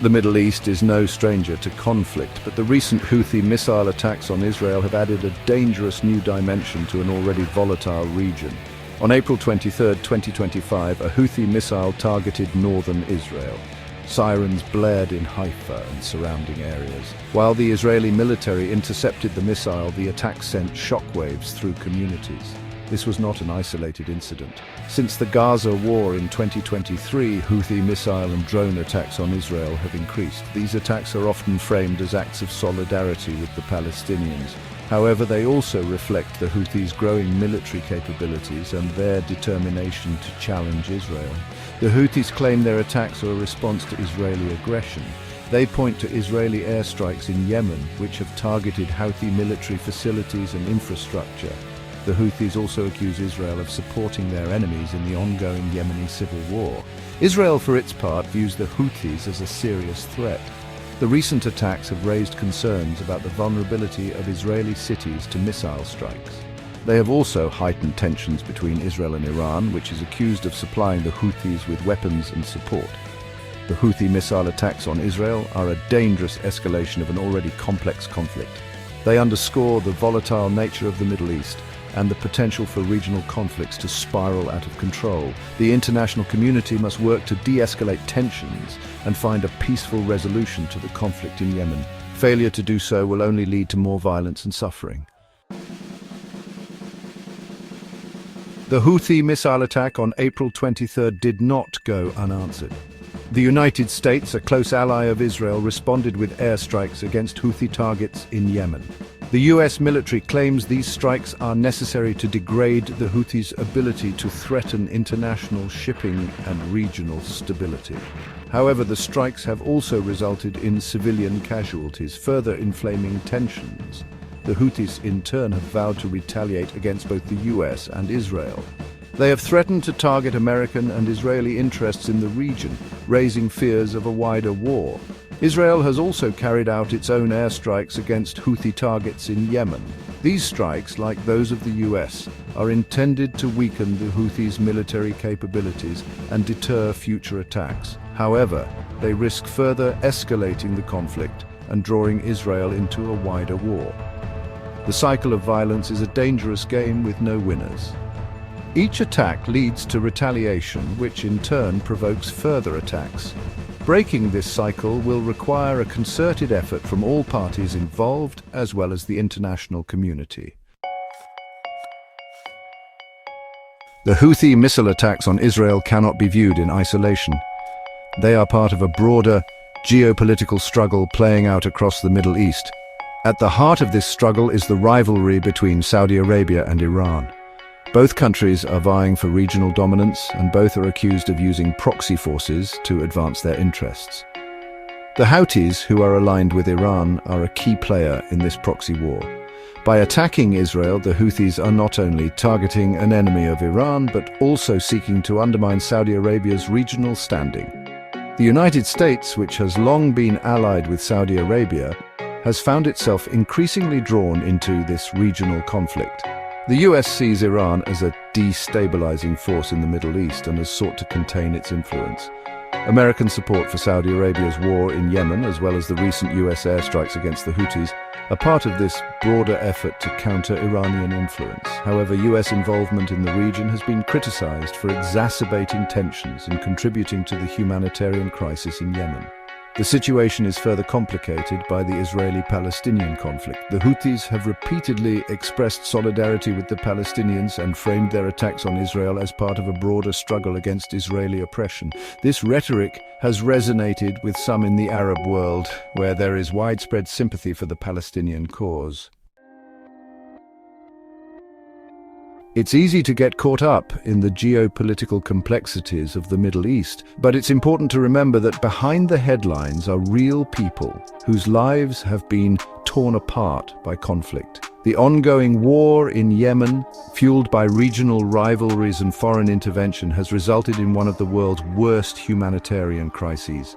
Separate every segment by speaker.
Speaker 1: The Middle East is no stranger to conflict, but the recent Houthi missile attacks on Israel have added a dangerous new dimension to an already volatile region. On April 23, 2025, a Houthi missile targeted northern Israel. Sirens blared in Haifa and surrounding areas. While the Israeli military intercepted the missile, the attack sent shockwaves through communities. This was not an isolated incident. Since the Gaza war in 2023, Houthi missile and drone attacks on Israel have increased. These attacks are often framed as acts of solidarity with the Palestinians. However, they also reflect the Houthis' growing military capabilities and their determination to challenge Israel. The Houthis claim their attacks are a response to Israeli aggression. They point to Israeli airstrikes in Yemen, which have targeted Houthi military facilities and infrastructure. The Houthis also accuse Israel of supporting their enemies in the ongoing Yemeni civil war. Israel, for its part, views the Houthis as a serious threat. The recent attacks have raised concerns about the vulnerability of Israeli cities to missile strikes. They have also heightened tensions between Israel and Iran, which is accused of supplying the Houthis with weapons and support. The Houthi missile attacks on Israel are a dangerous escalation of an already complex conflict. They underscore the volatile nature of the Middle East and the potential for regional conflicts to spiral out of control. The international community must work to de-escalate tensions and find a peaceful resolution to the conflict in Yemen. Failure to do so will only lead to more violence and suffering. The Houthi missile attack on April 23 did not go unanswered. The United States, a close ally of Israel, responded with airstrikes against Houthi targets in Yemen. The US military claims these strikes are necessary to degrade the Houthis' ability to threaten international shipping and regional stability. However, the strikes have also resulted in civilian casualties, further inflaming tensions. The Houthis, in turn, have vowed to retaliate against both the US and Israel. They have threatened to target American and Israeli interests in the region, raising fears of a wider war. Israel has also carried out its own airstrikes against Houthi targets in Yemen. These strikes, like those of the US, are intended to weaken the Houthis' military capabilities and deter future attacks. However, they risk further escalating the conflict and drawing Israel into a wider war. The cycle of violence is a dangerous game with no winners. Each attack leads to retaliation, which in turn provokes further attacks. Breaking this cycle will require a concerted effort from all parties involved, as well as the international community. The Houthi missile attacks on Israel cannot be viewed in isolation. They are part of a broader geopolitical struggle playing out across the Middle East. At the heart of this struggle is the rivalry between Saudi Arabia and Iran. Both countries are vying for regional dominance, and both are accused of using proxy forces to advance their interests. The Houthis, who are aligned with Iran, are a key player in this proxy war. By attacking Israel, the Houthis are not only targeting an enemy of Iran, but also seeking to undermine Saudi Arabia's regional standing. The United States, which has long been allied with Saudi Arabia, has found itself increasingly drawn into this regional conflict. The US sees Iran as a destabilizing force in the Middle East and has sought to contain its influence. American support for Saudi Arabia's war in Yemen, as well as the recent US airstrikes against the Houthis, are part of this broader effort to counter Iranian influence. However, US involvement in the region has been criticized for exacerbating tensions and contributing to the humanitarian crisis in Yemen. The situation is further complicated by the Israeli-Palestinian conflict. The Houthis have repeatedly expressed solidarity with the Palestinians and framed their attacks on Israel as part of a broader struggle against Israeli oppression. This rhetoric has resonated with some in the Arab world, where there is widespread sympathy for the Palestinian cause. It's easy to get caught up in the geopolitical complexities of the Middle East, but it's important to remember that behind the headlines are real people whose lives have been torn apart by conflict. The ongoing war in Yemen, fueled by regional rivalries and foreign intervention, has resulted in one of the world's worst humanitarian crises.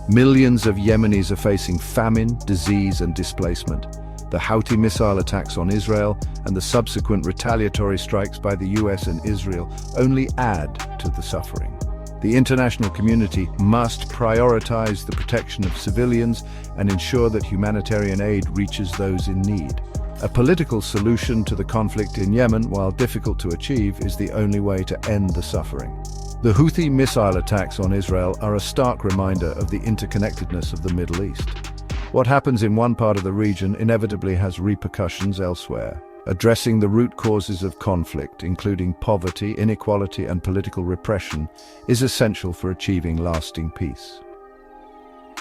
Speaker 1: Millions of Yemenis are facing famine, disease, and displacement. The Houthi missile attacks on Israel and the subsequent retaliatory strikes by the US and Israel only add to the suffering. The international community must prioritize the protection of civilians and ensure that humanitarian aid reaches those in need. A political solution to the conflict in Yemen, while difficult to achieve, is the only way to end the suffering. The Houthi missile attacks on Israel are a stark reminder of the interconnectedness of the Middle East. What happens in one part of the region inevitably has repercussions elsewhere. Addressing the root causes of conflict, including poverty, inequality, and political repression, is essential for achieving lasting peace.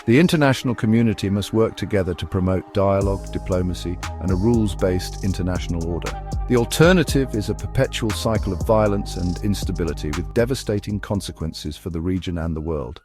Speaker 1: The international community must work together to promote dialogue, diplomacy, and a rules-based international order. The alternative is a perpetual cycle of violence and instability with devastating consequences for the region and the world.